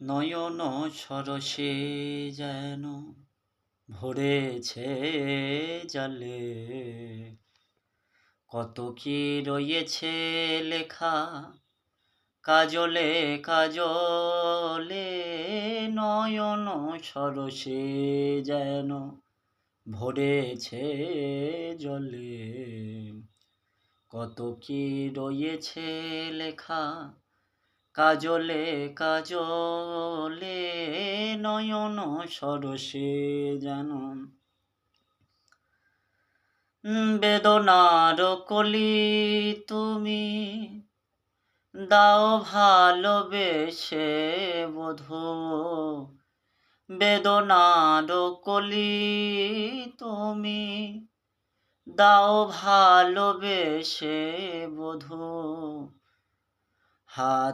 নয়ন সরসে যেন ভরেছে জলে, কত কি রয়েছে লেখা কাজলে কাজলে। নয়ন সরসে যেন ভরেছে জলে, কত কি রয়েছে লেখা কাজলে কাজলে। নয়ন সরসে যেন বেদনার কলি তুমি দাও ভালোবেসে বধূ, বেদনার কলি তুমি দাও ভালোবেসে বধূ। হাত